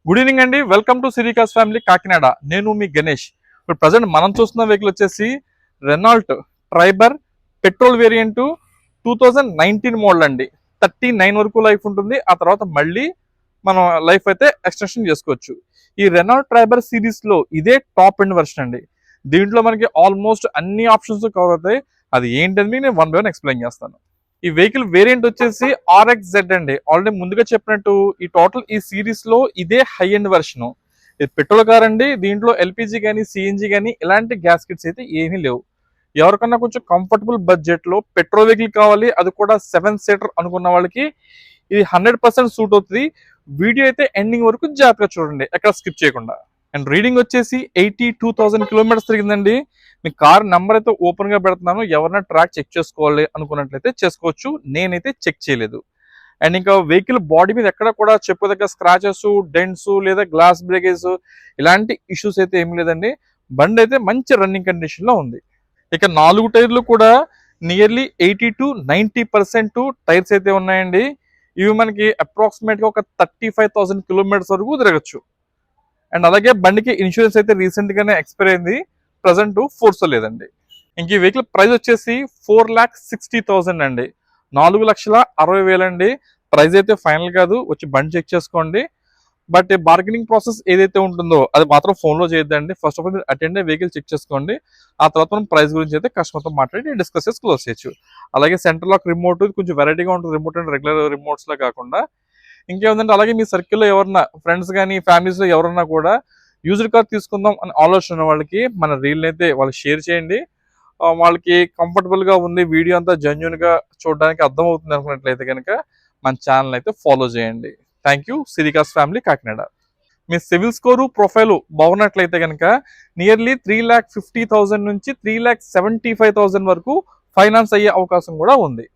Good evening అండి. Welcome to Sirikas family Kakinada. నేను మీ గణేష్. ఇప్పుడు ప్రజెంట్ మనం చూస్తున్న వెహికల్ వచ్చేసి Renault Triber petrol variant 2019 model అండి. 39 వరకు లైఫ్ ఉంటుంది. ఆ తర్వాత మళ్ళీ మనం లైఫ్ అయితే ఎక్స్టెన్షన్ చేసుకోవచ్చు. ఈ రెనాల్ట్ ట్రైబర్ సిరీస్ లో ఇదే టాప్ ఎండ్ వర్షన్ అండి. దీంట్లో మనకి ఆల్మోస్ట్ అన్ని ఆప్షన్స్ కవర్ అవుతాయి. అది ఏంటని నేను వన్ బై వన్ ఎక్స్ప్లెయిన్ చేస్తాను. ఈ వెహికల్ వేరియంట్ వచ్చేసి RXZ అండి. ఆల్రెడీ ముందుగా చెప్పినట్టు ఈ సిరీస్ లో ఇదే హై ఎండ్ వర్షన్. ఇది పెట్రోల్ కార్ అండి. దీంట్లో ఎల్పిజి కానీ సిఎన్జి కానీ ఇలాంటి గ్యాస్ కిట్స్ అయితే ఏమీ లేవు. ఎవరికన్నా కొంచెం కంఫర్టబుల్ బడ్జెట్ లో పెట్రోల్ వెహికల్ కావాలి, అది కూడా 7 సీటర్ అనుకున్న వాళ్ళకి ఇది 100% సూట్ అవుతుంది. వీడియో అయితే ఎండింగ్ వరకు జాగ్రత్తగా చూడండి, ఎక్కడ స్కిప్ చేయకుండా. అండ్ రీడింగ్ వచ్చేసి 82,000 కిలోమీటర్స్ తిరిగిందండి. మీ కార్ నెంబర్ అయితే ఓపెన్ గా పెడుతున్నాను. ఎవరైనా ట్రాక్ చెక్ చేసుకోవాలి అనుకున్నట్లయితే చేసుకోవచ్చు. నేనైతే చెక్ చేయలేదు. అండ్ ఇంకా వెహికల్ బాడీ మీద ఎక్కడ కూడా చెప్పుదగ్గ స్క్రాచెస్, డెంట్స్ లేదా గ్లాస్ బ్రేకేజ్ ఇలాంటి ఇష్యూస్ అయితే ఏమి లేదండి. బండి అయితే మంచి రన్నింగ్ కండిషన్ లో ఉంది. ఇక 4 టైర్లు కూడా నియర్లీ 80 to 90% టైర్స్ అయితే ఉన్నాయండి. ఇవి మనకి అప్రాక్సిమేట్ గా ఒక 35,000 కిలోమీటర్స్ వరకు తిరగచ్చు. అండ్ అలాగే బండికి ఇన్సూరెన్స్ అయితే రీసెంట్ గానే ఎక్స్పైర్ అయింది. ప్రజెంట్ ఫోర్స్ లేదండి. ఇంక ఈ వెహికల్ ప్రైస్ వచ్చేసి 4,60,000 అండి. 4,60,000 అండి. ప్రైస్ అయితే ఫైనల్ కాదు, వచ్చి బండి చెక్ చేసుకోండి. బట్ బార్గెనింగ్ ప్రాసెస్ ఏదైతే ఉంటుందో అది మాత్రం ఫోన్ లో చేయొద్దండి. ఫస్ట్ ఆఫ్ ఆల్ మీరు అటెండ్ అయ్యి వెహికల్ చెక్ చేసుకోండి. ఆ తర్వాత మనం ప్రైస్ గురించి అయితే కస్టమర్తో మాట్లాడి డిస్కస్ చేసి క్లోజ్ చేయొచ్చు. అలాగే సెంటర్ లాక్ రిమోట్ కొంచెం వెరైటీగా ఉంటుంది. రిమోట్ అంటే రెగ్యులర్ రిమోట్స్ లా కాకుండా ఇంకేముందంటే, అలాగే మీ సర్కిల్లో ఎవరన్నా ఫ్రెండ్స్ కానీ ఫ్యామిలీస్ లో ఎవరన్నా కూడా యూజ్డ్ కార్ తీసుకుందాం అని ఆలోచన ఉన్న వాళ్ళకి మన రీల్ అయితే వాళ్ళకి షేర్ చేయండి. వాళ్ళకి కంఫర్టబుల్ గా ఉంది, వీడియో అంతా జెన్యున్ గా చూడడానికి అర్థం అవుతుంది అనుకున్నట్లయితే కనుక మన ఛానల్ అయితే ఫాలో చేయండి. Thank you. Sirikas family Kakinada. మీ సివిల్ స్కోరు ప్రొఫైల్ బాగున్నట్లయితే కనుక నియర్లీ 3,50,000 నుంచి 3,75,000 వరకు ఫైనాన్స్ అయ్యే అవకాశం కూడా ఉంది.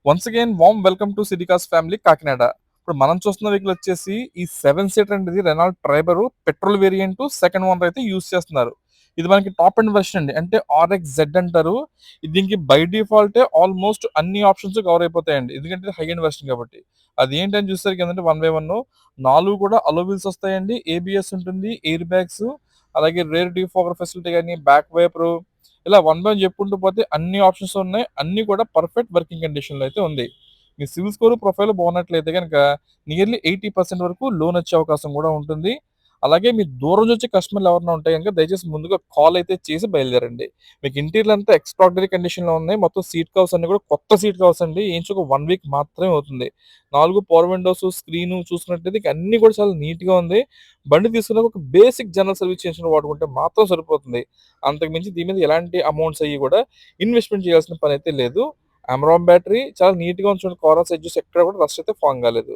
Once again warm welcome to Sirikas family Kakinada. ఇప్పుడు మనం చూస్తున్న వెహికల్ వచ్చేసి ఈ 7 సీటర్ అనేది Renault Triber petrol variant second owner అయితే యూజ్ చేస్తున్నారు. ఇది మనకి టాప్ అండ్ వెర్షన్ అండి, అంటే RXZ అంటారు. దీనికి బై డిఫాల్ట్ ఆల్మోస్ట్ అన్ని ఆప్షన్స్ కవర్ అయిపోతాయండి, ఎందుకంటే హై అండ్ వెర్షన్ కాబట్టి. అది ఏంటని చూస్తారు కదంటే వన్ బై వన్ 4 కూడా అలోవిల్స్ వస్తాయండి. ABS ఉంటుంది, ఎయిర్ బ్యాగ్స్, అలాగే రేర్ డిఫాగర్ ఫెసిలిటీ కానీ, బ్యాక్ వైపర్, ఇలా వన్ బై వన్ చెప్పుకుంటూ పోతే అన్ని ఆప్షన్స్ ఉన్నాయి. అన్ని కూడా పర్ఫెక్ట్ వర్కింగ్ కండిషన్ లో అయితే ఉంది. మీ సివిల్ స్కోర్ ప్రొఫైల్ బాగున్నట్లయితే కనుక నియర్లీ 80% వరకు లోన్ వచ్చే అవకాశం కూడా ఉంటుంది. అలాగే మీ దూరం నుంచి వచ్చే కస్టమర్లు ఎవరైనా ఉంటే కనుక దయచేసి ముందుగా కాల్ అయితే చేసి బయలుదేరండి. మీకు ఇంటీరియర్ అంతా ఎక్స్ట్రాడినరీ కండిషన్ లో ఉన్నాయి. మొత్తం సీట్ కవర్స్ అన్ని కూడా కొత్త సీట్ కవర్స్ అండి. ఇంచుకు 1 వీక్ మాత్రమే అవుతుంది. 4 పవర్ విండోస్, స్క్రీన్ చూసుకున్నట్లయితే ఇక అన్ని కూడా చాలా నీట్ గా ఉంది. బండి తీసుకున్న ఒక బేసిక్ జనరల్ సర్వీస్ చేసిన వాడుకుంటే మాత్రం సరిపోతుంది. అంతకు మించి దీని మీద ఎలాంటి అమౌంట్స్ అయ్యి కూడా ఇన్వెస్ట్మెంట్ చేయాల్సిన పని అయితే లేదు. అమరాన్ బ్యాటరీ చాలా నీట్ గా ఉంచుకోండి. కార్నర్స్ ఎడ్జెస్ ఎక్కడ కూడా రస్ట్ అయితే ఫామ్ కాలేదు.